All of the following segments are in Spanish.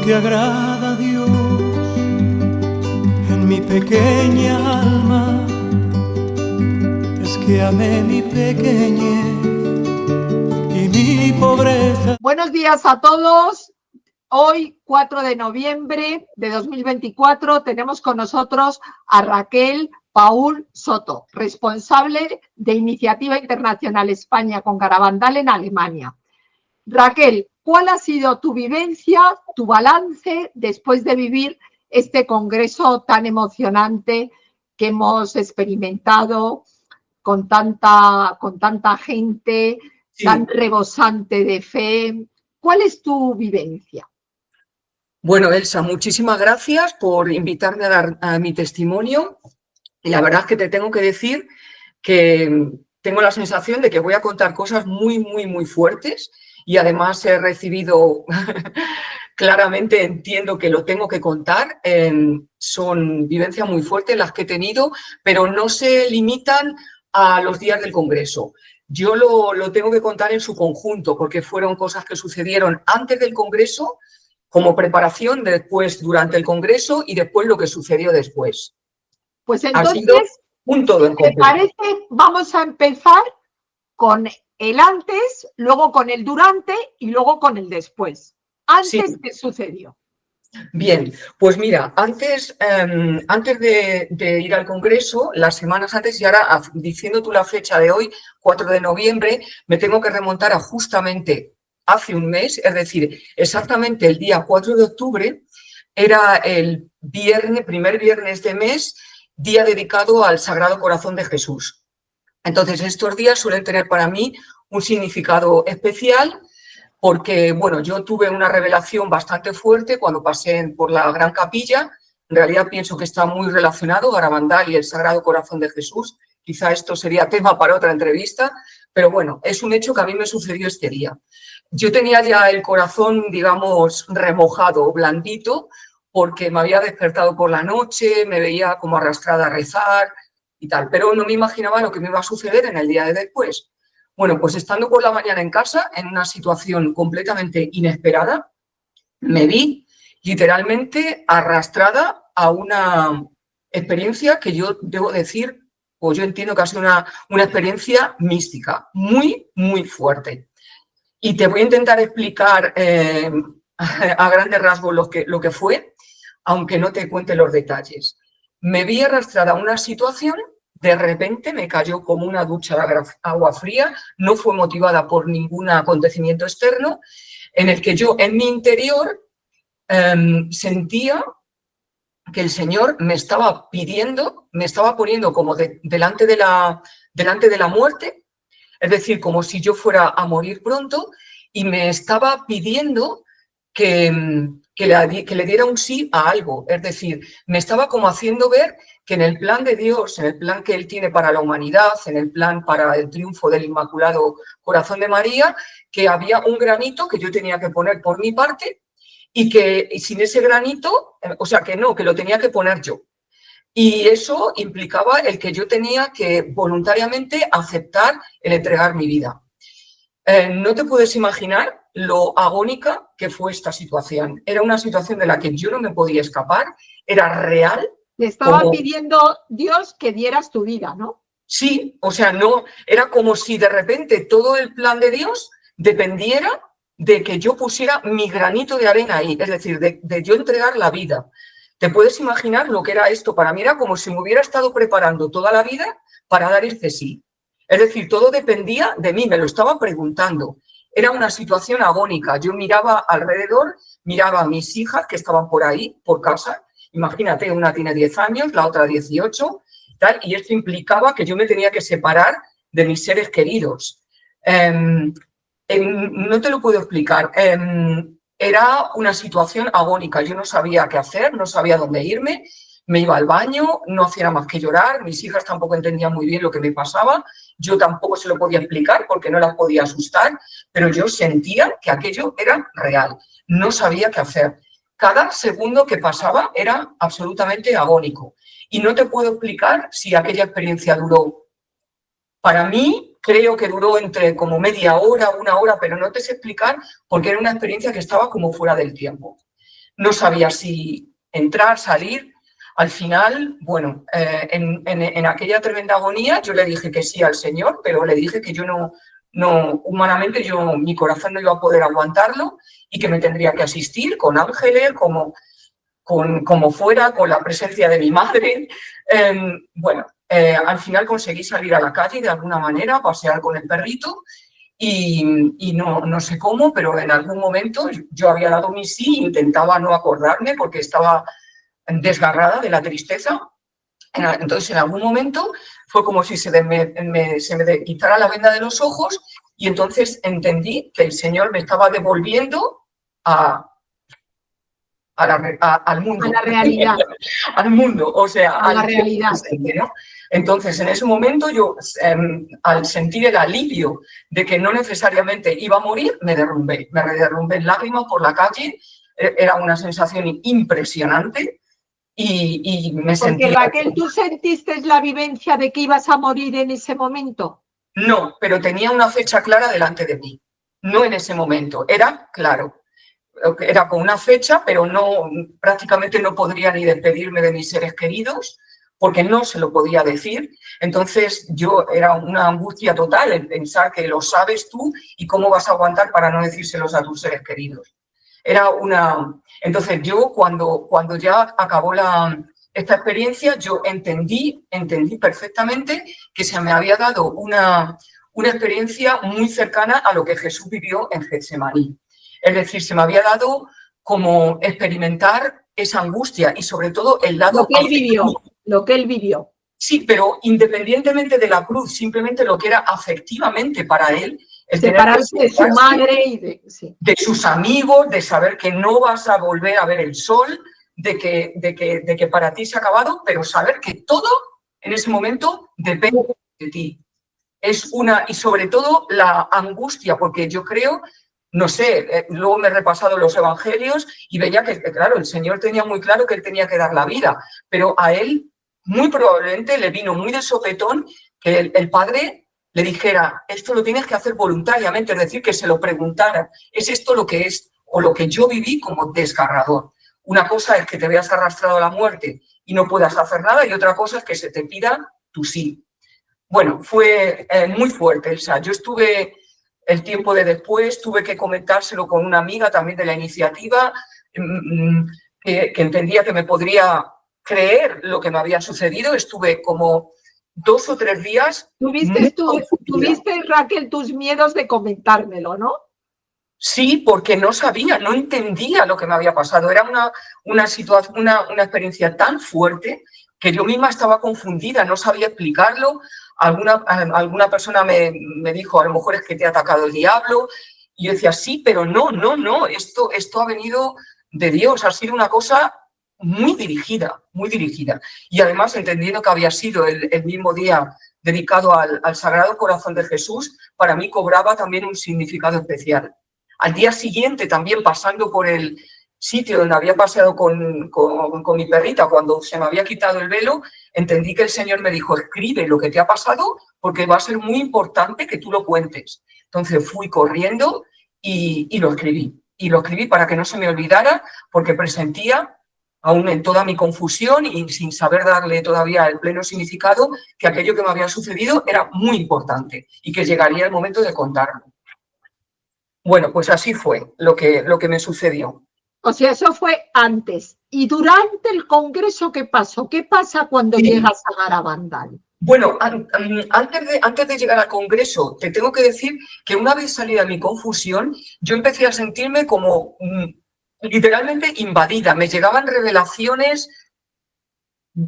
que agrada a Dios en mi pequeña alma es que amé mi pequeñez y mi pobreza. Buenos días a todos. Hoy, 4 de noviembre de 2024, tenemos con nosotros a Raquel Paul Soto, responsable de Iniciativa Internacional España con Garabandal en Alemania. Raquel, ¿cuál ha sido tu vivencia, tu balance después de vivir este congreso tan emocionante que hemos experimentado con tanta gente, Sí. tan rebosante de fe? ¿Cuál es tu vivencia? Bueno, Elsa, muchísimas gracias por invitarme a dar mi testimonio. Y la verdad es que te tengo que decir que tengo la sensación de que voy a contar cosas muy fuertes y además he recibido, claramente entiendo que lo tengo que contar, son vivencias muy fuertes las que he tenido, pero no se limitan a los días del Congreso. Yo lo tengo que contar en su conjunto porque fueron cosas que sucedieron antes del Congreso, como preparación, después durante el Congreso y después lo que sucedió después. Pues Ha sido entonces, un todo en si te completo. parece, vamos a empezar con el antes, luego con el durante y luego con el después. Antes, Sí. ¿qué sucedió? Bien, pues mira, antes de ir al Congreso, las semanas antes, y ahora diciendo tú la fecha de hoy, 4 de noviembre, me tengo que remontar a justamente hace un mes, es decir, exactamente el día 4 de octubre, era el primer viernes de mes, día dedicado al Sagrado Corazón de Jesús. Entonces, estos días suelen tener para mí un significado especial, porque, bueno, yo tuve una revelación bastante fuerte cuando pasé por la Gran Capilla. En realidad pienso que está muy relacionado Garabandal y el Sagrado Corazón de Jesús. Quizá esto sería tema para otra entrevista, pero bueno, es un hecho que a mí me sucedió este día. Yo tenía ya el corazón, digamos, remojado, blandito, porque me había despertado por la noche, me veía como arrastrada a rezar y tal, pero no me imaginaba lo que me iba a suceder en el día de después. Bueno, pues estando por la mañana en casa, en una situación completamente inesperada, me vi literalmente arrastrada a una experiencia que yo debo decir, o yo entiendo que ha sido una experiencia mística, muy fuerte. Y te voy a intentar explicar a grandes rasgos lo que fue, aunque no te cuente los detalles. Me vi arrastrada a una situación. De repente me cayó como una ducha de agua fría, no fue motivada por ningún acontecimiento externo, en el que yo en mi interior sentía que el Señor me estaba pidiendo, me estaba poniendo como delante de la muerte, es decir, como si yo fuera a morir pronto, y me estaba pidiendo que le diera un sí a algo. Es decir, me estaba como haciendo ver que en el plan de Dios, en el plan que Él tiene para la humanidad, en el plan para el triunfo del Inmaculado Corazón de María, que había un granito que yo tenía que poner por mi parte y que sin ese granito, o sea, que no, que lo tenía que poner yo. Y eso implicaba el que yo tenía que voluntariamente aceptar el entregar mi vida. No te puedes imaginar lo agónica que fue esta situación. Era una situación de la que yo no me podía escapar, era real. Te estaba pidiendo Dios que dieras tu vida, ¿no? Sí, o sea, no, era como si de repente todo el plan de Dios dependiera de que yo pusiera mi granito de arena ahí, es decir, de yo entregar la vida. ¿Te puedes imaginar lo que era esto? Para mí era como si me hubiera estado preparando toda la vida para dar este sí. Es decir, todo dependía de mí, me lo estaba preguntando. Era una situación agónica. Yo miraba alrededor, miraba a mis hijas que estaban por ahí, por casa. Imagínate, una tiene 10 años, la otra 18, tal, y esto implicaba que yo me tenía que separar de mis seres queridos. No te lo puedo explicar. Era una situación agónica. Yo no sabía qué hacer, no sabía dónde irme. Me iba al baño, no hacía más que llorar. Mis hijas tampoco entendían muy bien lo que me pasaba. Yo tampoco se lo podía explicar porque no las podía asustar, pero yo sentía que aquello era real. No sabía qué hacer. Cada segundo que pasaba era absolutamente agónico. Y no te puedo explicar si aquella experiencia duró. Para mí, creo que duró entre como media hora, una hora, pero no te sé explicar porque era una experiencia que estaba como fuera del tiempo. no sabía si entrar, salir. Al final, bueno, en aquella tremenda agonía yo le dije que sí al Señor, pero le dije que yo humanamente mi corazón no iba a poder aguantarlo y que me tendría que asistir con ángeles, como fuera, con la presencia de mi madre. Bueno, al final conseguí salir a la calle de alguna manera, pasear con el perrito y no sé cómo, pero en algún momento yo había dado mi sí, intentaba no acordarme porque estaba desgarrada de la tristeza. Entonces, en algún momento fue como si se me quitara la venda de los ojos y entonces entendí que el Señor me estaba devolviendo al mundo. A la realidad. Al mundo, o sea, a la realidad. ¿no? Entonces, en ese momento yo, al sentir el alivio de que no necesariamente iba a morir, me derrumbé en lágrimas por la calle. Era una sensación impresionante. Y me sentí... Porque Raquel, ¿tú sentiste la vivencia de que ibas a morir en ese momento? No, pero tenía una fecha clara delante de mí. No en ese momento, era claro. Era con una fecha, pero prácticamente no podría ni despedirme de mis seres queridos porque no se lo podía decir. Entonces era una angustia total el pensar que lo sabes tú y cómo vas a aguantar para no decírselos a tus seres queridos. Entonces yo cuando ya acabó esta experiencia, yo entendí perfectamente que se me había dado una experiencia muy cercana a lo que Jesús vivió en Getsemaní. Es decir, se me había dado como experimentar esa angustia y sobre todo el lado... Lo que él vivió. Sí, pero independientemente de la cruz, simplemente lo que era afectivamente para él, separarse de su madre y de sus amigos, de saber que no vas a volver a ver el sol, de que para ti se ha acabado, pero saber que todo en ese momento depende de ti. Y sobre todo la angustia, porque yo creo, no sé, luego me he repasado los evangelios y veía que, claro, el Señor tenía muy claro que él tenía que dar la vida, pero a él muy probablemente le vino muy de sopetón que el Padre le dijera, esto lo tienes que hacer voluntariamente, es decir, que se lo preguntara, ¿es esto lo que es o lo que yo viví como desgarrador? Una cosa es que te veas arrastrado a la muerte y no puedas hacer nada y otra cosa es que se te pida tu sí. Bueno, fue muy fuerte, Elsa. Yo estuve el tiempo de después, tuve que comentárselo con una amiga también de la iniciativa que entendía que me podría creer lo que me había sucedido. Estuve como 2 o 3 días. ¿Tuviste, Raquel, tus miedos de comentármelo, no? Sí, porque no sabía, no entendía lo que me había pasado. Era una experiencia tan fuerte que yo misma estaba confundida, no sabía explicarlo. Alguna persona me dijo, a lo mejor es que te ha atacado el diablo. Y yo decía, sí, pero no, esto ha venido de Dios, ha sido una cosa muy dirigida. Y además, entendiendo que había sido el mismo día dedicado al Sagrado Corazón de Jesús, para mí cobraba también un significado especial. Al día siguiente, también pasando por el sitio donde había paseado con mi perrita, cuando se me había quitado el velo, entendí que el Señor me dijo, escribe lo que te ha pasado porque va a ser muy importante que tú lo cuentes. Entonces fui corriendo y lo escribí. Y lo escribí para que no se me olvidara, porque presentía, aún en toda mi confusión y sin saber darle todavía el pleno significado, que aquello que me había sucedido era muy importante y que llegaría el momento de contarlo. Bueno, pues así fue lo que me sucedió. O sea, eso fue antes. ¿Y durante el congreso qué pasó? ¿Qué pasa cuando llegas a Garabandal? Bueno, antes de llegar al congreso, te tengo que decir que una vez salida mi confusión, yo empecé a sentirme como literalmente invadida. Me llegaban revelaciones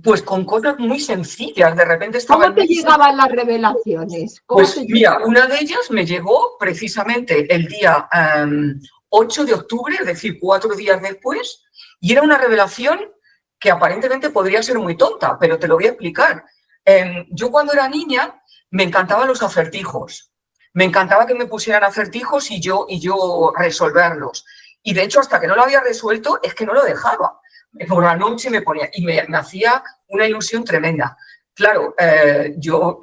pues con cosas muy sencillas. De repente estaba... ¿Cómo te llegaban las revelaciones? Pues mira, una de ellas me llegó precisamente el día 8 de octubre, es decir, 4 días después, y era una revelación que aparentemente podría ser muy tonta, pero te lo voy a explicar. Yo cuando era niña me encantaban los acertijos. Me encantaba que me pusieran acertijos y yo resolverlos. Y de hecho, hasta que no lo había resuelto, es que no lo dejaba. Por la noche me ponía y me hacía una ilusión tremenda. Claro, yo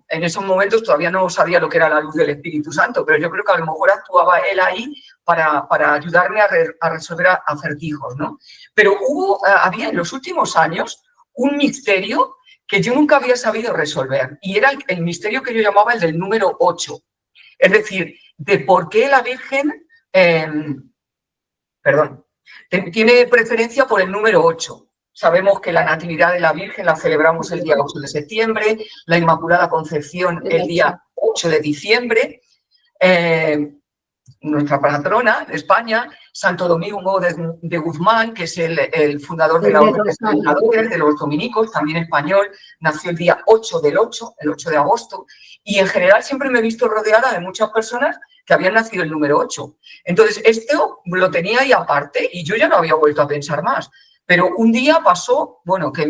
en esos momentos todavía no sabía lo que era la luz del Espíritu Santo, pero yo creo que a lo mejor actuaba él ahí para ayudarme a resolver acertijos, ¿no? Pero había en los últimos años un misterio que yo nunca había sabido resolver, y era el misterio que yo llamaba el del número 8. Es decir, de por qué la Virgen, tiene preferencia por el número 8. Sabemos que la Natividad de la Virgen la celebramos el día 8 de septiembre, la Inmaculada Concepción el día 8 de diciembre, nuestra patrona de España, Santo Domingo de Guzmán, que es el fundador de la Orden de Predicadores, de los dominicos, también español, nació el día 8 del 8, el 8 de agosto, y en general siempre me he visto rodeada de muchas personas que habían nacido el número 8. Entonces, esto lo tenía ahí aparte y yo ya no había vuelto a pensar más. Pero un día pasó, bueno, que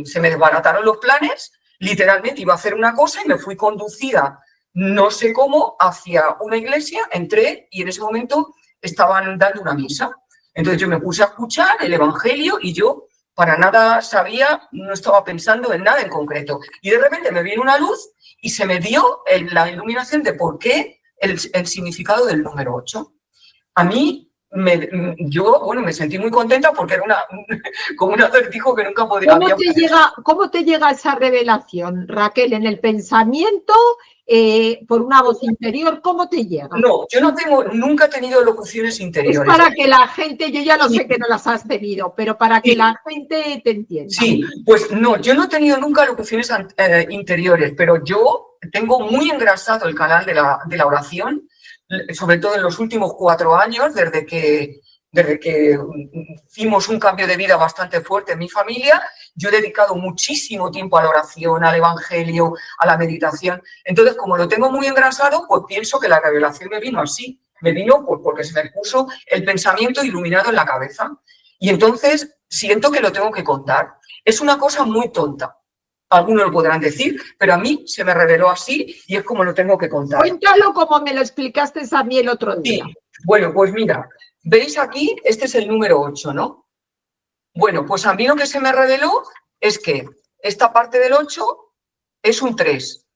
se me desbarataron los planes, literalmente iba a hacer una cosa y me fui conducida, no sé cómo, hacia una iglesia, entré y en ese momento estaban dando una misa. Entonces yo me puse a escuchar el Evangelio y yo para nada sabía, no estaba pensando en nada en concreto. Y de repente me vino una luz y se me dio la iluminación de por qué el significado del número 8. A mí, yo me sentí muy contenta porque era como un acertijo que nunca podría... ¿Cómo te llega esa revelación, Raquel? ¿En el pensamiento? ¿Por una voz interior? ¿Cómo te llega? No, yo nunca he tenido locuciones interiores. Es para que la gente, yo ya lo sé que no las has tenido, pero para que la gente te entienda. Sí, pues no, yo no he tenido nunca locuciones interiores, pero yo tengo muy engrasado el canal de la oración, sobre todo en los últimos 4 años, desde que hicimos un cambio de vida bastante fuerte en mi familia. Yo he dedicado muchísimo tiempo a la oración, al Evangelio, a la meditación. Entonces, como lo tengo muy engrasado, pues pienso que la revelación me vino así. Me vino pues, porque se me puso el pensamiento iluminado en la cabeza. Y entonces siento que lo tengo que contar. Es una cosa muy tonta. Algunos lo podrán decir, pero a mí se me reveló así y es como lo tengo que contar. Cuéntalo como me lo explicaste a mí el otro día. Sí, bueno, pues mira, ¿veis aquí? Este es el número 8, ¿no? Bueno, pues a mí lo que se me reveló es que esta parte del 8 es un 3,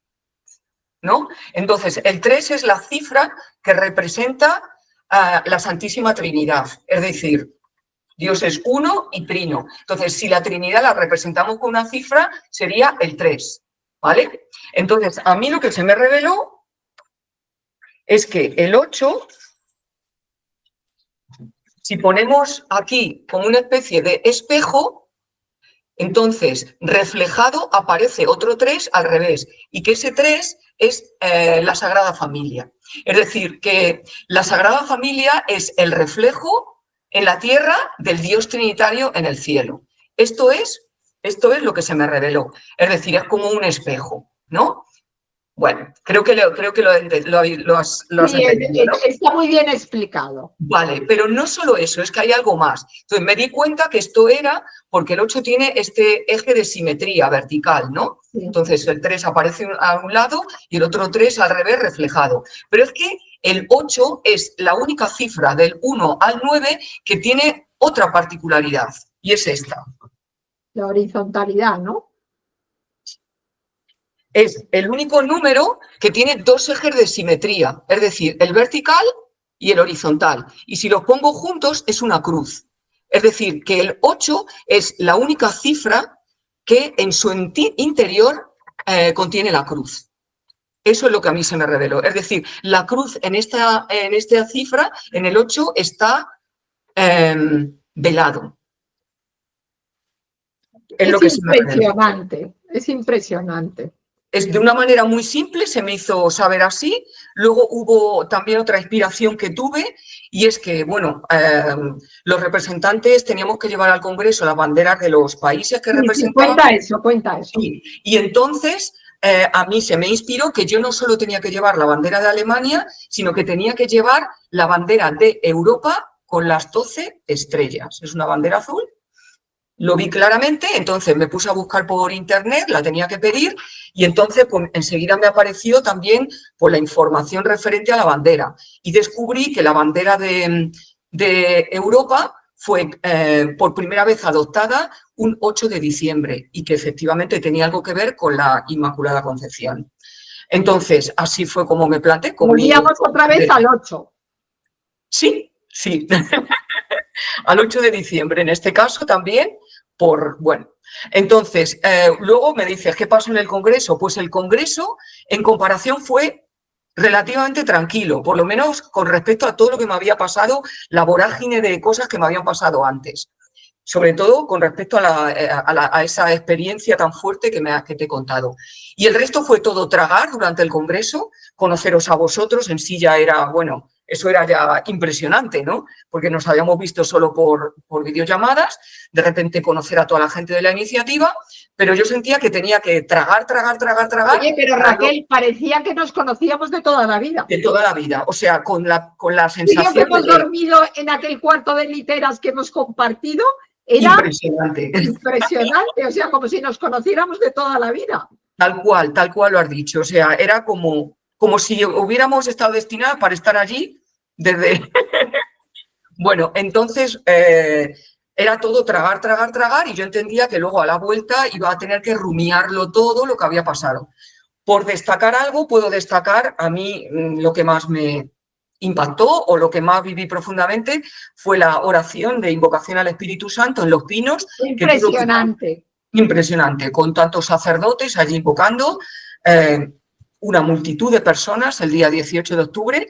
¿no? Entonces, el 3 es la cifra que representa la Santísima Trinidad, es decir, Dios es uno y trino. Entonces, si la Trinidad la representamos con una cifra, sería el 3, ¿vale? Entonces, a mí lo que se me reveló es que el 8, si ponemos aquí como una especie de espejo, entonces reflejado aparece otro 3 al revés, y que ese 3 es la Sagrada Familia. Es decir, que la Sagrada Familia es el reflejo en la tierra del Dios Trinitario en el cielo. Esto es lo que se me reveló. Es decir, es como un espejo, ¿no? Bueno, creo que lo has entendido, ¿no? Está muy bien explicado. Vale, pero no solo eso, es que hay algo más. Entonces me di cuenta que esto era porque el 8 tiene este eje de simetría vertical, ¿no? Sí. Entonces el 3 aparece a un lado y el otro 3 al revés reflejado. Pero es que el 8 es la única cifra del 1 al 9 que tiene otra particularidad, y es esta. La horizontalidad, ¿no? Es el único número que tiene 2 ejes de simetría, es decir, el vertical y el horizontal. Y si los pongo juntos es una cruz. Es decir, que el 8 es la única cifra que en su interior contiene la cruz. Eso es lo que a mí se me reveló. Es decir, la cruz en esta cifra, en el 8, está velado. Es lo que impresionante, es impresionante. Es de una manera muy simple, se me hizo saber así. Luego hubo también otra inspiración que tuve, y es que, bueno, los representantes teníamos que llevar al Congreso las banderas de los países que representaban. Cuenta eso. Y entonces a mí se me inspiró que yo no solo tenía que llevar la bandera de Alemania, sino que tenía que llevar la bandera de Europa con las 12 estrellas. Es una bandera azul. Lo vi claramente, entonces me puse a buscar por internet, la tenía que pedir, y entonces pues, enseguida me apareció también pues, la información referente a la bandera. Y descubrí que la bandera de Europa fue por primera vez adoptada un 8 de diciembre y que efectivamente tenía algo que ver con la Inmaculada Concepción. Entonces, así fue como me planteé. Volvíamos otra vez al 8. Sí, sí. Al 8 de diciembre, en este caso también, bueno. Entonces, luego me dices, ¿qué pasó en el Congreso? Pues el Congreso, en comparación, fue relativamente tranquilo, por lo menos con respecto a todo lo que me había pasado, la vorágine de cosas que me habían pasado antes. Sobre todo con respecto a esa experiencia tan fuerte que te he contado. Y el resto fue todo tragar durante el Congreso, conoceros a vosotros, en sí ya era, bueno, eso era ya impresionante, ¿no? Porque nos habíamos visto solo por videollamadas, de repente conocer a toda la gente de la iniciativa, pero yo sentía que tenía que tragar. Oye, pero Raquel, parecía que nos conocíamos de toda la vida. De toda la vida, o sea, con la sensación que hemos dormido en aquel cuarto de literas que hemos compartido, era impresionante, o sea, como si nos conociéramos de toda la vida. Tal cual lo has dicho, o sea, era como si hubiéramos estado destinados para estar allí desde... Bueno, entonces era todo tragar y yo entendía que luego a la vuelta iba a tener que rumiarlo todo lo que había pasado. Por destacar algo, puedo destacar a mí lo que más me impactó o lo que más viví profundamente fue la oración de invocación al Espíritu Santo en Los Pinos. Impresionante. Impresionante, con tantos sacerdotes allí invocando, una multitud de personas el día 18 de octubre.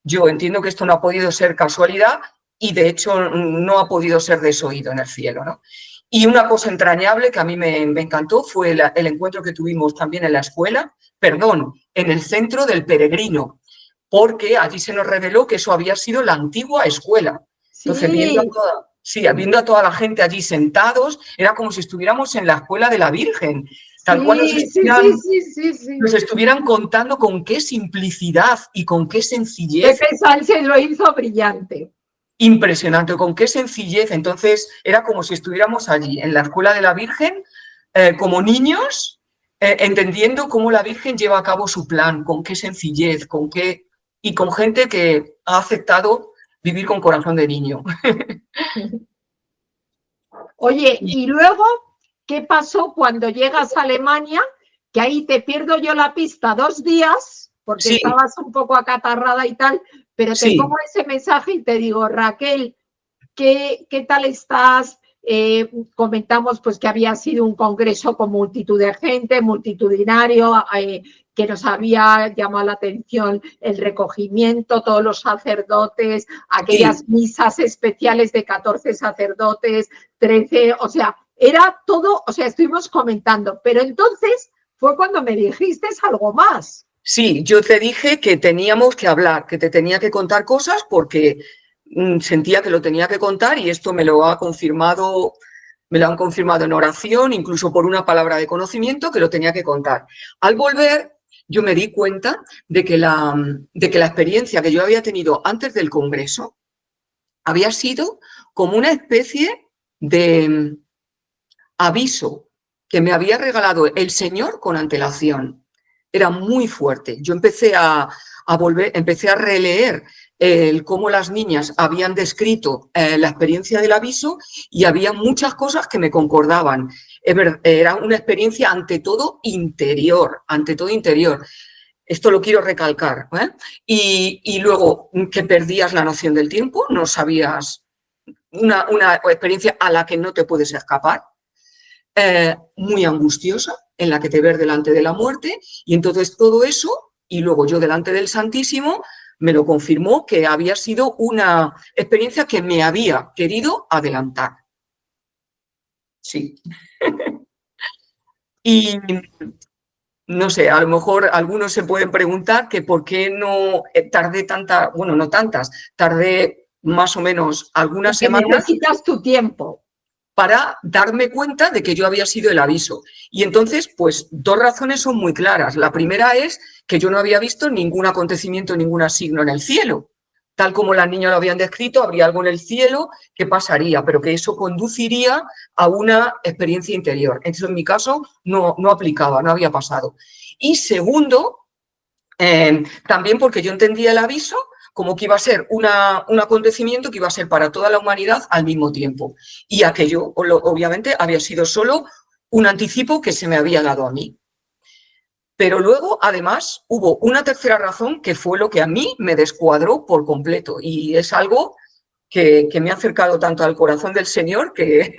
Yo entiendo que esto no ha podido ser casualidad y de hecho no ha podido ser desoído en el cielo, ¿no? Y una cosa entrañable que a mí me encantó fue el encuentro que tuvimos también en la escuela, en el centro del Peregrino, porque allí se nos reveló que eso había sido la antigua escuela. Entonces, viendo a toda la gente allí sentados, era como si estuviéramos en la escuela de la Virgen, tal cual nos estuvieran contando con qué simplicidad y con qué sencillez. Pepe Sánchez lo hizo brillante. Impresionante, con qué sencillez. Entonces, era como si estuviéramos allí, en la escuela de la Virgen, como niños, entendiendo cómo la Virgen lleva a cabo su plan, con qué sencillez, y con gente que ha aceptado vivir con corazón de niño. Oye, y luego, ¿qué pasó cuando llegas a Alemania? Que ahí te pierdo yo la pista 2 días, porque estabas un poco acatarrada y tal, pero te pongo ese mensaje y te digo, Raquel, ¿qué tal estás? Comentamos pues que había sido un congreso con multitud de gente, multitudinario, que nos había llamado la atención el recogimiento, todos los sacerdotes, aquellas misas especiales de 14 sacerdotes, 13, o sea, era todo, o sea, estuvimos comentando, pero entonces fue cuando me dijiste algo más. Sí, yo te dije que teníamos que hablar, que te tenía que contar cosas porque sentía que lo tenía que contar y esto me lo han confirmado en oración, incluso por una palabra de conocimiento, que lo tenía que contar. Al volver, yo me di cuenta de que la experiencia que yo había tenido antes del Congreso había sido como una especie de aviso que me había regalado el Señor con antelación. Era muy fuerte. Yo empecé a releer cómo las niñas habían descrito la experiencia del aviso y había muchas cosas que me concordaban. Era una experiencia ante todo interior. Esto lo quiero recalcar. Y luego que perdías la noción del tiempo, no sabías, una experiencia a la que no te puedes escapar. Muy angustiosa, en la que te ves delante de la muerte, y entonces todo eso, y luego yo delante del Santísimo, me lo confirmó que había sido una experiencia que me había querido adelantar. Sí. Y no sé, a lo mejor algunos se pueden preguntar que por qué no tardé tardé más o menos algunas semanas. Necesitas tu tiempo. Para darme cuenta de que yo había sido el aviso. Y entonces, pues, 2 razones son muy claras. La primera es que yo no había visto ningún acontecimiento, ningún signo en el cielo. Tal como las niñas lo habían descrito, habría algo en el cielo que pasaría, pero que eso conduciría a una experiencia interior. Eso en mi caso no aplicaba, no había pasado. Y segundo, también porque yo entendía el aviso como que iba a ser un acontecimiento que iba a ser para toda la humanidad al mismo tiempo. Y aquello, obviamente, había sido solo un anticipo que se me había dado a mí. Pero luego, además, hubo una tercera razón que fue lo que a mí me descuadró por completo y es algo que me ha acercado tanto al corazón del Señor que,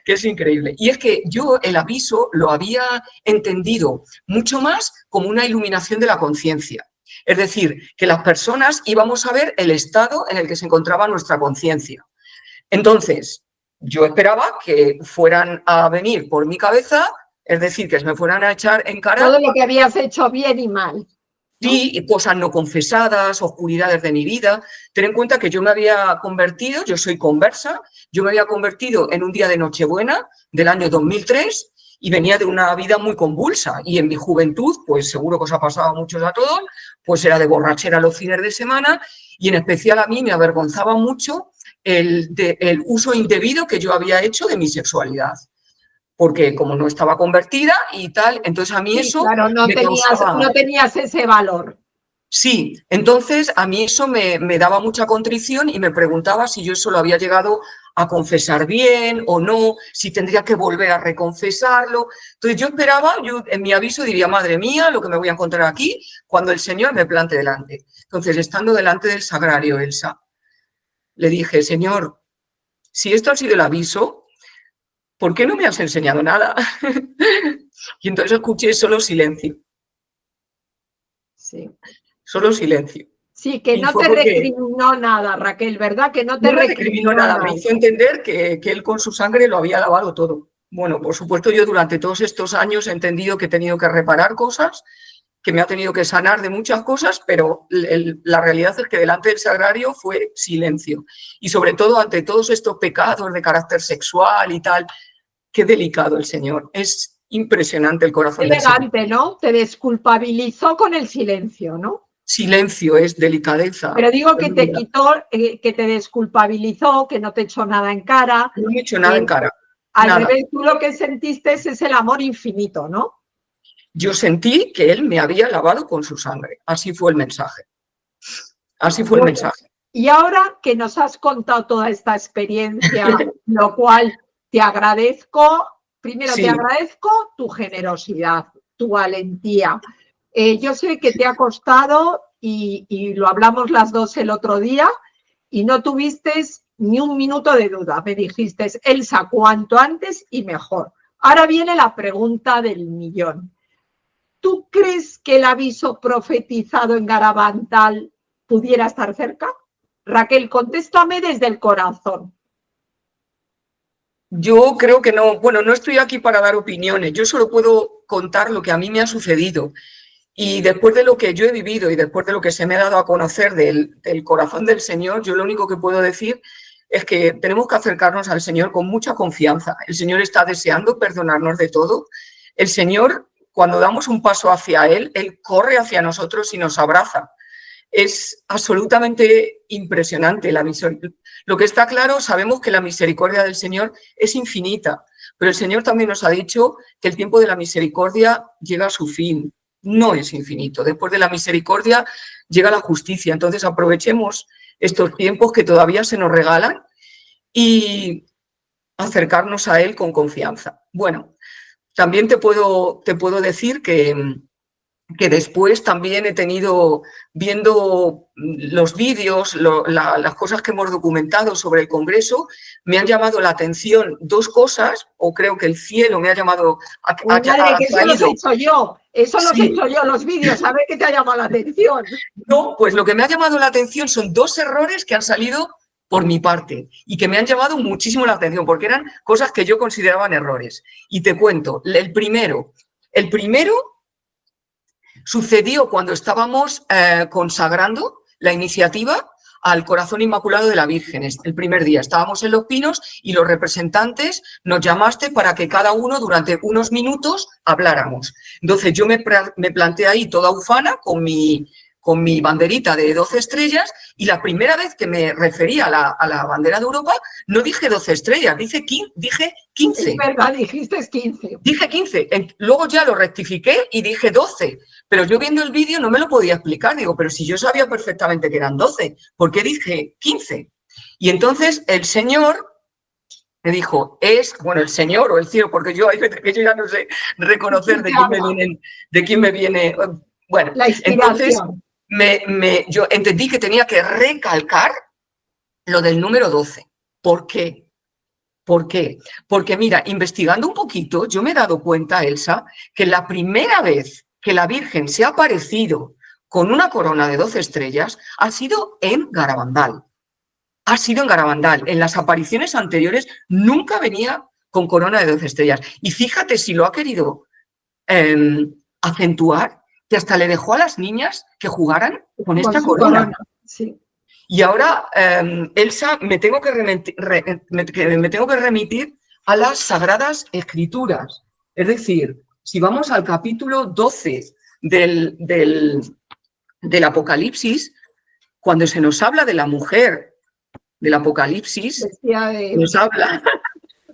que es increíble. Y es que yo el aviso lo había entendido mucho más como una iluminación de la conciencia. Es decir, que las personas íbamos a ver el estado en el que se encontraba nuestra conciencia. Entonces, yo esperaba que fueran a venir por mi cabeza, es decir, que se me fueran a echar en cara todo lo que habías hecho bien y mal, ¿no? Sí, cosas no confesadas, oscuridades de mi vida. Ten en cuenta que yo me había convertido, yo soy conversa, yo me había convertido en un día de Nochebuena del año 2003 y venía de una vida muy convulsa. Y en mi juventud, pues seguro que os ha pasado a muchos a todos, pues era de borrachera los fines de semana y en especial a mí me avergonzaba mucho el uso indebido que yo había hecho de mi sexualidad. Porque como no estaba convertida y tal, entonces a mí Sí, eso claro, no me causaba... tenías ese valor. Sí, entonces a mí eso me daba mucha contrición y me preguntaba si yo eso lo había llegado a confesar bien o no, si tendría que volver a reconfesarlo. Entonces yo esperaba, yo en mi aviso diría, madre mía, lo que me voy a encontrar aquí cuando el Señor me plante delante. Entonces, estando delante del sagrario, Elsa, le dije, Señor, si esto ha sido el aviso, ¿por qué no me has enseñado nada? Y entonces escuché solo silencio. Sí. Solo silencio. Sí, que Y no fue te porque recriminó nada, Raquel, ¿verdad? Que no te no me recriminó nada, me hizo entender que él con su sangre lo había lavado todo. Bueno, por supuesto yo durante todos estos años he entendido que he tenido que reparar cosas, que me ha tenido que sanar de muchas cosas, pero la realidad es que delante del sagrario fue silencio. Y sobre todo ante todos estos pecados de carácter sexual y tal, qué delicado el Señor. Es impresionante el corazón del Señor. elegante, ¿no? Te desculpabilizó con el silencio, ¿no? Silencio es delicadeza. Pero digo que te quitó, que te desculpabilizó, que no te echó nada en cara. No me he hecho nada en cara. Al Nada. revés, tú lo que sentiste es el amor infinito, ¿no? Yo sentí que él me había lavado con su sangre. Así fue el mensaje. Así fue el mensaje. Y ahora que nos has contado toda esta experiencia, lo cual te agradezco, primero Sí. te agradezco tu generosidad, tu valentía. Yo sé que te ha costado y lo hablamos las dos el otro día y no tuviste ni un minuto de duda. Me dijiste, Elsa, cuanto antes y mejor. Ahora viene la pregunta del millón. ¿Tú crees que el aviso profetizado en Garabantal pudiera estar cerca? Raquel, contéstame desde el corazón. Yo creo que no. Bueno, no estoy aquí para dar opiniones. Yo solo puedo contar lo que a mí me ha sucedido. Y después de lo que yo he vivido y después de lo que se me ha dado a conocer del corazón del Señor, yo lo único que puedo decir es que tenemos que acercarnos al Señor con mucha confianza. El Señor está deseando perdonarnos de todo. El Señor, cuando damos un paso hacia Él corre hacia nosotros y nos abraza. Es absolutamente impresionante la misericordia. Lo que está claro, sabemos que la misericordia del Señor es infinita, pero el Señor también nos ha dicho que el tiempo de la misericordia llega a su fin. No es infinito. Después de la misericordia llega la justicia. Entonces aprovechemos estos tiempos que todavía se nos regalan y acercarnos a Él con confianza. Bueno, también te puedo decir que después también he tenido, viendo los vídeos, las cosas que hemos documentado sobre el Congreso, me han llamado la atención dos cosas, o creo que el cielo me ha llamado... Madre, que eso los he hecho yo, los he hecho yo, los vídeos, a ver qué te ha llamado la atención. No, pues lo que me ha llamado la atención son dos errores que han salido por mi parte y que me han llamado muchísimo la atención, porque eran cosas que yo consideraba errores. Y te cuento, el primero sucedió cuando estábamos consagrando la iniciativa al Corazón Inmaculado de la Virgen. El primer día estábamos en Los Pinos y los representantes nos llamaste para que cada uno durante unos minutos habláramos. Entonces yo me planté ahí toda ufana con mi banderita de 12 estrellas y la primera vez que me refería a la bandera de Europa no dije 12 estrellas, dije 15. Es verdad, dijiste 15. Dije 15, luego ya lo rectifiqué y dije 12, pero yo viendo el vídeo no me lo podía explicar, digo, pero si yo sabía perfectamente que eran 12, ¿por qué dije 15? Y entonces el Señor me dijo, bueno, el Señor o el cielo, porque yo hay veces que yo ya no sé reconocer de quién me viene. Bueno, La entonces inspiración. yo entendí que tenía que recalcar lo del número 12. ¿Por qué? ¿Por qué? Porque mira, investigando un poquito, yo me he dado cuenta, Elsa, que la primera vez que la Virgen se ha aparecido con una corona de 12 estrellas ha sido en Garabandal. Ha sido en Garabandal. En las apariciones anteriores nunca venía con corona de 12 estrellas. Y fíjate si lo ha querido acentuar, que hasta le dejó a las niñas que jugaran con esta corona. Sí. Y ahora, Elsa, me tengo que remitir a las Sagradas Escrituras. Es decir, si vamos al capítulo 12 del Apocalipsis, cuando se nos habla de la mujer del Apocalipsis, nos habla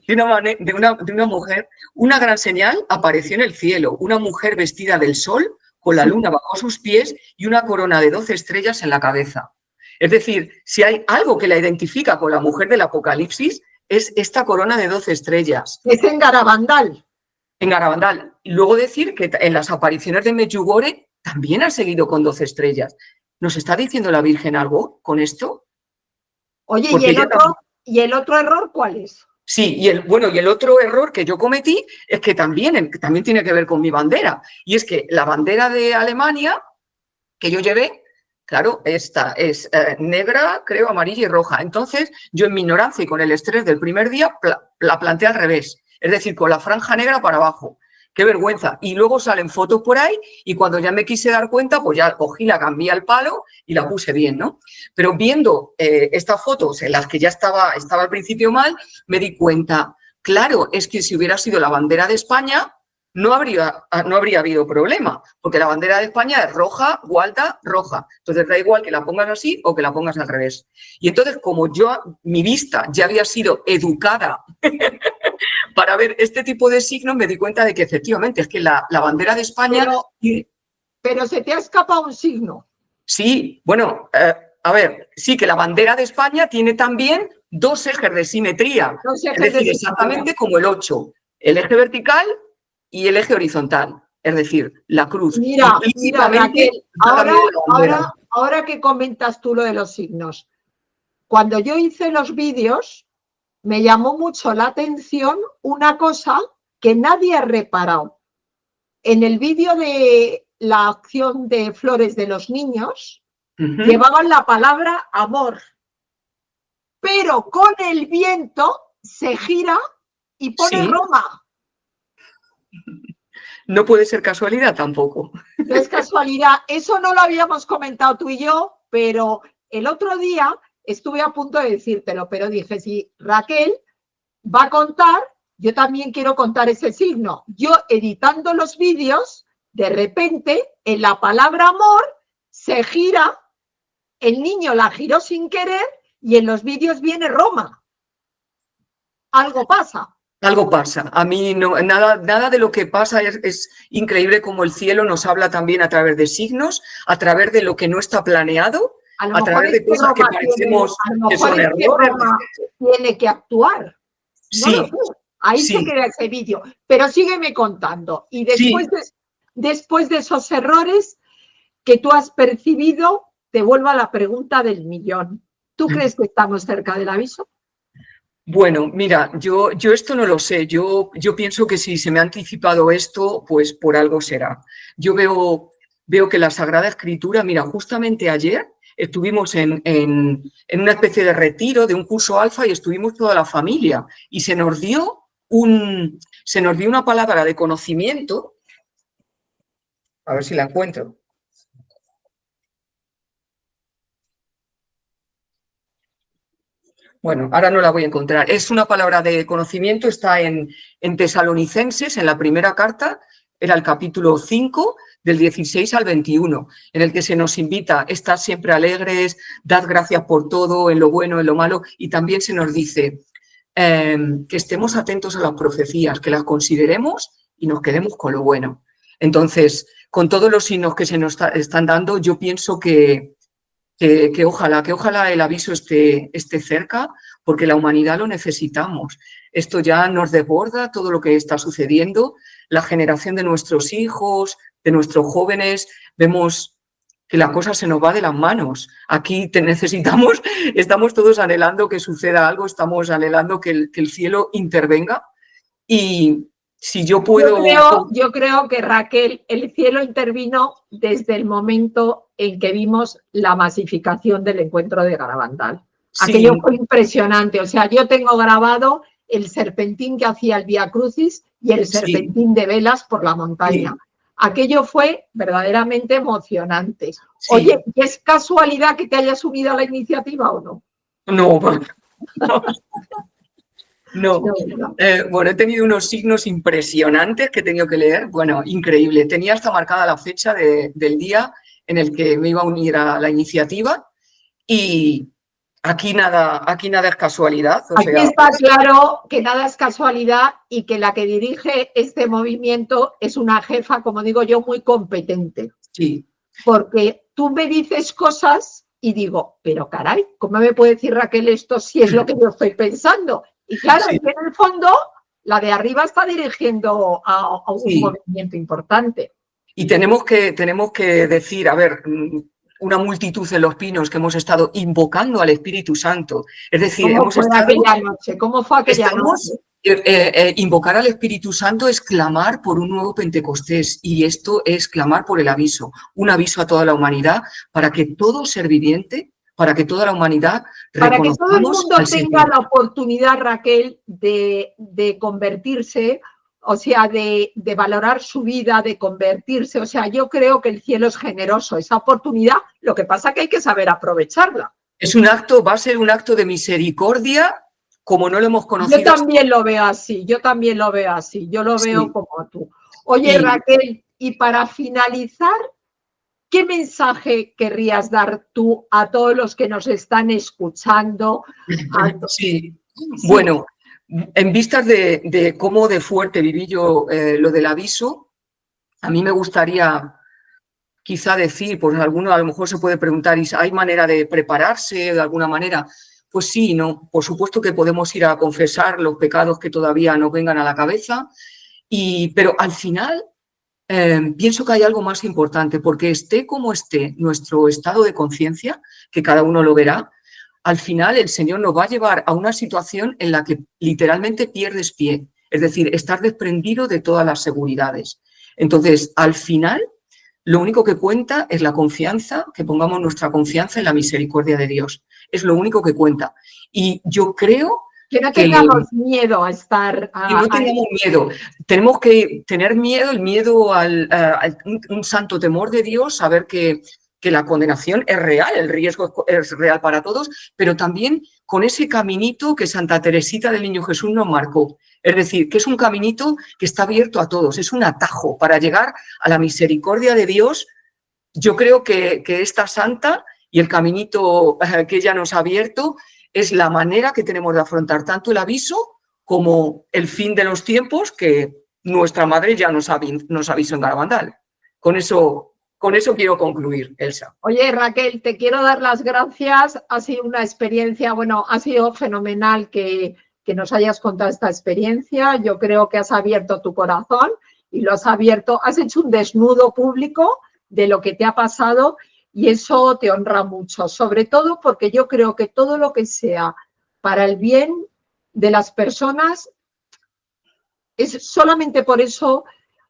de una mujer. Una gran señal apareció en el cielo, una mujer vestida del sol, con la luna bajo sus pies y una corona de 12 estrellas en la cabeza. Es decir, si hay algo que la identifica con la mujer del Apocalipsis, es esta corona de 12 estrellas. Es en Garabandal. En Garabandal. Y luego decir que en las apariciones de Medjugorje también ha seguido con 12 estrellas. ¿Nos está diciendo la Virgen algo con esto? Oye, ¿y el otro error cuál es? Sí, y el otro error que yo cometí es que también tiene que ver con mi bandera. Y es que la bandera de Alemania que yo llevé, claro, esta es negra, creo, amarilla y roja. Entonces, yo en mi ignorancia y con el estrés del primer día, la planteé al revés. Es decir, con la franja negra para abajo. ¡Qué vergüenza! Y luego salen fotos por ahí y cuando ya me quise dar cuenta, pues ya cogí, la cambié al palo y la puse bien, ¿no? Pero viendo estas fotos en las que ya estaba al principio mal, me di cuenta, claro, es que si hubiera sido la bandera de España, no habría habido problema, porque la bandera de España es roja, gualda, roja. Entonces da igual que la pongas así o que la pongas al revés. Y entonces, como mi vista ya había sido educada para ver este tipo de signos, me di cuenta de que efectivamente es que la bandera de España... Pero se te ha escapado un signo. Sí, bueno, a ver, sí que la bandera de España tiene también dos ejes de simetría. Es decir, exactamente como el 8, el eje vertical y el eje horizontal, es decir, la cruz. Mira, Raquel, ahora que comentas tú lo de los signos, cuando yo hice los vídeos, me llamó mucho la atención una cosa que nadie ha reparado. En el vídeo de la acción de flores de los niños, llevaban la palabra amor, pero con el viento se gira y pone Roma. No puede ser casualidad tampoco. No es casualidad. Eso no lo habíamos comentado tú y yo, pero el otro día estuve a punto de decírtelo, pero dije, si Raquel va a contar, yo también quiero contar ese signo. Yo editando los vídeos, de repente, en la palabra amor, se gira, el niño la giró sin querer y en los vídeos viene Roma. Algo pasa. Algo pasa. A mí no, nada de lo que pasa es increíble como el cielo nos habla también a través de signos, a través de lo que no está planeado, a través de cosas que parecemos que son errores. Tiene que actuar. Sí. No lo sé. Ahí se queda ese vídeo. Pero sígueme contando. Y después de esos errores que tú has percibido, te vuelvo a la pregunta del millón. ¿Tú crees que estamos cerca del aviso? Bueno, mira, yo esto no lo sé. Yo pienso que si se me ha anticipado esto, pues por algo será. Yo veo que la Sagrada Escritura, mira, justamente ayer estuvimos en una especie de retiro de un curso alfa y estuvimos toda la familia y se nos dio una palabra de conocimiento. A ver si la encuentro. Bueno, ahora no la voy a encontrar. Es una palabra de conocimiento, está en Tesalonicenses, en la primera carta, era el capítulo 5, del 16 al 21, en el que se nos invita a estar siempre alegres, dad gracias por todo, en lo bueno, en lo malo, y también se nos dice que estemos atentos a las profecías, que las consideremos y nos quedemos con lo bueno. Entonces, con todos los signos que se nos están dando, yo pienso que ojalá el aviso esté cerca, porque la humanidad lo necesitamos. esto ya nos desborda todo lo que está sucediendo. La generación de nuestros hijos, de nuestros jóvenes, vemos que la cosa se nos va de las manos. Aquí necesitamos, estamos todos anhelando que suceda algo, estamos anhelando que el cielo intervenga. Y si yo puedo... Yo creo que, Raquel, el cielo intervino desde el momento en que vimos la masificación del encuentro de Garabandal. Sí. Aquello fue impresionante. O sea, yo tengo grabado el serpentín que hacía el Vía Crucis y el serpentín de velas por la montaña. Sí. Aquello fue verdaderamente emocionante. Sí. Oye, ¿es casualidad que te hayas subido a la iniciativa o no? No, no. Bueno, he tenido unos signos impresionantes que he tenido que leer. Bueno, increíble. Tenía hasta marcada la fecha del día en el que me iba a unir a la iniciativa y aquí nada es casualidad. Aquí está claro que nada es casualidad y que la que dirige este movimiento es una jefa, como digo yo, muy competente. Sí. Porque tú me dices cosas y digo, pero caray, ¿cómo me puede decir Raquel esto si es lo que yo estoy pensando? Y claro, sí. En el fondo, la de arriba está dirigiendo a un movimiento importante. Y tenemos que decir, a ver, una multitud en Los Pinos que hemos estado invocando al Espíritu Santo. Es decir, ¿Cómo fue aquella noche? ¿Cómo fue aquella noche? Invocar al Espíritu Santo es clamar por un nuevo Pentecostés y esto es clamar por el aviso, un aviso a toda la humanidad para que todo ser viviente, para que toda la humanidad para que todo el mundo tenga la oportunidad, Raquel, de convertirse, o sea, de valorar su vida, de convertirse. O sea, yo creo que el cielo es generoso, esa oportunidad, lo que pasa es que hay que saber aprovecharla. Es un acto, va a ser un acto de misericordia como no lo hemos conocido. Yo también lo veo así, yo lo veo como tú. Oye, Raquel, y para finalizar, ¿qué mensaje querrías dar tú a todos los que nos están escuchando? Sí, bueno, en vistas de cómo de fuerte viví yo lo del aviso, a mí me gustaría quizá decir, pues alguno a lo mejor se puede preguntar, ¿hay manera de prepararse de alguna manera? Pues sí, no, por supuesto que podemos ir a confesar los pecados que todavía nos vengan a la cabeza, pero al final pienso que hay algo más importante, porque esté como esté nuestro estado de conciencia, que cada uno lo verá, al final el Señor nos va a llevar a una situación en la que literalmente pierdes pie, es decir, estar desprendido de todas las seguridades. Entonces, al final, lo único que cuenta es la confianza, que pongamos nuestra confianza en la misericordia de Dios. Es lo único que cuenta. Y yo creo que no tengamos miedo a estar... Que no tengamos miedo. Tenemos que tener miedo, el miedo un santo temor de Dios, saber que la condenación es real, el riesgo es real para todos, pero también con ese caminito que Santa Teresita del Niño Jesús nos marcó. Es decir, que es un caminito que está abierto a todos, es un atajo para llegar a la misericordia de Dios. Yo creo que esta santa y el caminito que ella nos ha abierto es la manera que tenemos de afrontar tanto el aviso como el fin de los tiempos que nuestra madre ya nos avisó en Garabandal. Con eso quiero concluir, Elsa. Oye, Raquel, te quiero dar las gracias. Ha sido una experiencia, bueno, ha sido fenomenal que nos hayas contado esta experiencia. Yo creo que has abierto tu corazón y lo has abierto, has hecho un desnudo público de lo que te ha pasado y eso te honra mucho, sobre todo porque yo creo que todo lo que sea para el bien de las personas, es solamente por eso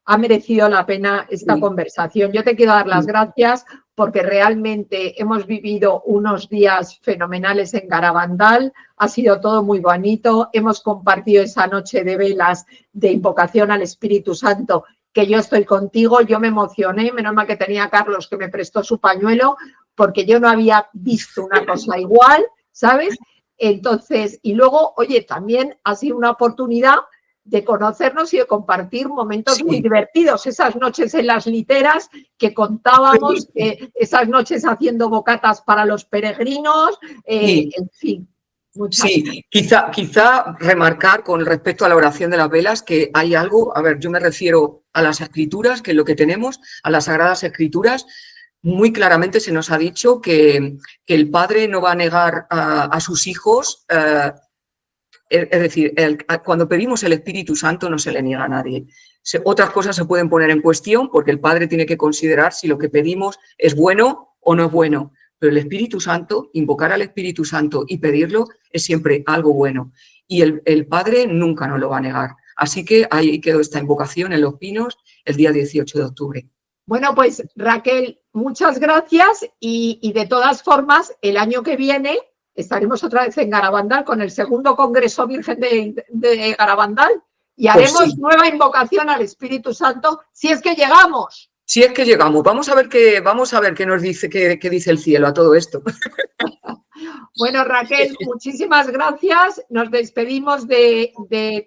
ha merecido la pena esta conversación. Yo te quiero dar las gracias porque realmente hemos vivido unos días fenomenales en Garabandal, ha sido todo muy bonito, hemos compartido esa noche de velas de invocación al Espíritu Santo, que yo estoy contigo, yo me emocioné, menos mal que tenía a Carlos que me prestó su pañuelo, porque yo no había visto una cosa igual, ¿sabes? Entonces, y luego, oye, también ha sido una oportunidad de conocernos y de compartir momentos muy divertidos, esas noches en las literas que contábamos, esas noches haciendo bocatas para los peregrinos, en fin. Sí, quizá remarcar con respecto a la oración de las velas que hay algo, a ver, yo me refiero a las escrituras, que es lo que tenemos, a las Sagradas Escrituras, muy claramente se nos ha dicho que el padre no va a negar a sus hijos es decir, cuando pedimos el Espíritu Santo no se le niega a nadie. Otras cosas se pueden poner en cuestión porque el Padre tiene que considerar si lo que pedimos es bueno o no es bueno. Pero el Espíritu Santo, invocar al Espíritu Santo y pedirlo es siempre algo bueno. Y el Padre nunca nos lo va a negar. Así que ahí quedó esta invocación en Los Pinos el día 18 de octubre. Bueno, pues Raquel, muchas gracias y de todas formas, el año que viene estaremos otra vez en Garabandal con el segundo Congreso Virgen de Garabandal y haremos Pues sí, nueva invocación al Espíritu Santo si es que llegamos. si es que llegamos, vamos a ver qué nos dice, qué dice el cielo a todo esto. Bueno, Raquel, muchísimas gracias. Nos despedimos de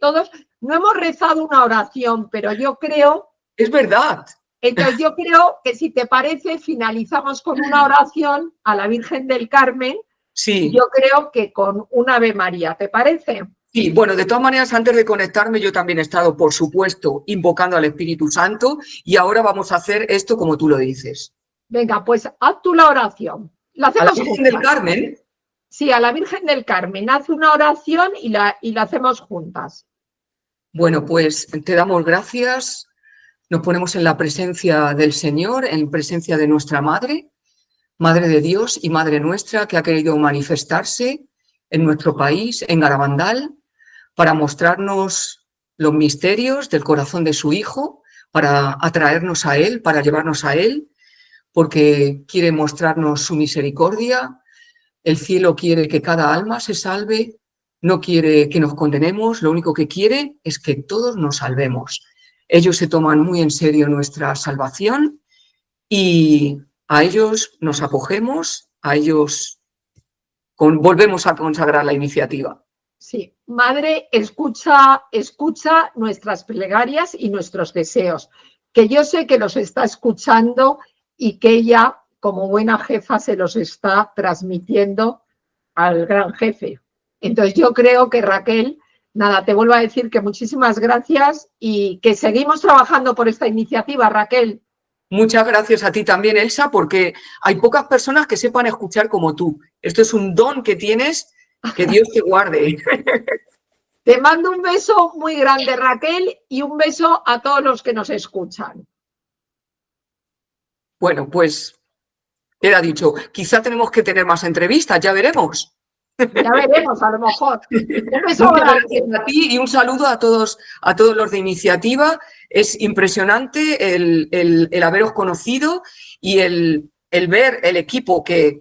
todos. No hemos rezado una oración, pero yo creo... Es verdad. Entonces yo creo que si te parece, finalizamos con una oración a la Virgen del Carmen. Sí. Yo creo que con un Ave María, ¿te parece? Sí, bueno, de todas maneras, antes de conectarme, yo también he estado, por supuesto, invocando al Espíritu Santo y ahora vamos a hacer esto como tú lo dices. Venga, pues haz tú la oración. La ¿A la hacemos Virgen juntas. del Carmen? Sí, a la Virgen del Carmen. Haz una oración y la hacemos juntas. Bueno, pues te damos gracias. Nos ponemos en la presencia del Señor, en presencia de nuestra Madre, Madre de Dios y Madre nuestra, que ha querido manifestarse en nuestro país, en Garabandal, para mostrarnos los misterios del corazón de su Hijo, para atraernos a Él, para llevarnos a Él, porque quiere mostrarnos su misericordia. El cielo quiere que cada alma se salve, no quiere que nos condenemos, lo único que quiere es que todos nos salvemos. Ellos se toman muy en serio nuestra salvación y a ellos nos acogemos, a ellos volvemos a consagrar la iniciativa. Sí, Madre, escucha nuestras plegarias y nuestros deseos, que yo sé que los está escuchando y que ella, como buena jefa, se los está transmitiendo al gran jefe. Entonces yo creo que Raquel, nada, te vuelvo a decir que muchísimas gracias y que seguimos trabajando por esta iniciativa, Raquel. Muchas gracias a ti también, Elsa, porque hay pocas personas que sepan escuchar como tú. Esto es un don que tienes, que Dios te guarde. Te mando un beso muy grande, Raquel, y un beso a todos los que nos escuchan. Bueno, pues queda dicho. Quizá tenemos que tener más entrevistas, ya veremos. Ya veremos, a lo mejor. Un beso Muchas grande. gracias a ti y un saludo a todos los de iniciativa. Es impresionante el haberos conocido y el ver el equipo que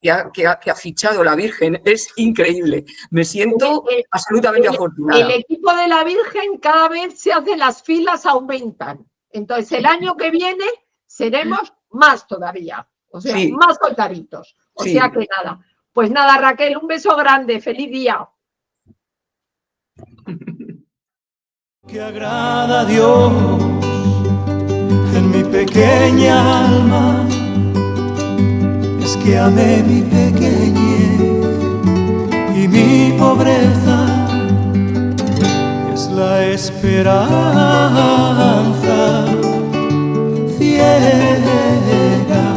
ha fichado la Virgen. Es increíble. Me siento absolutamente afortunada. El equipo de la Virgen cada vez se hace, las filas aumentan. Entonces, el año que viene seremos más todavía. O sea, sí, más soldaditos. O sí, sea que nada. Pues nada, Raquel, un beso grande. Feliz día. Que agrada a Dios en mi pequeña alma es que amé mi pequeñez y mi pobreza es la esperanza ciega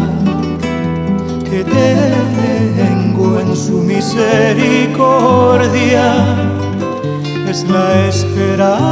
que tengo en su misericordia. Es la esperanza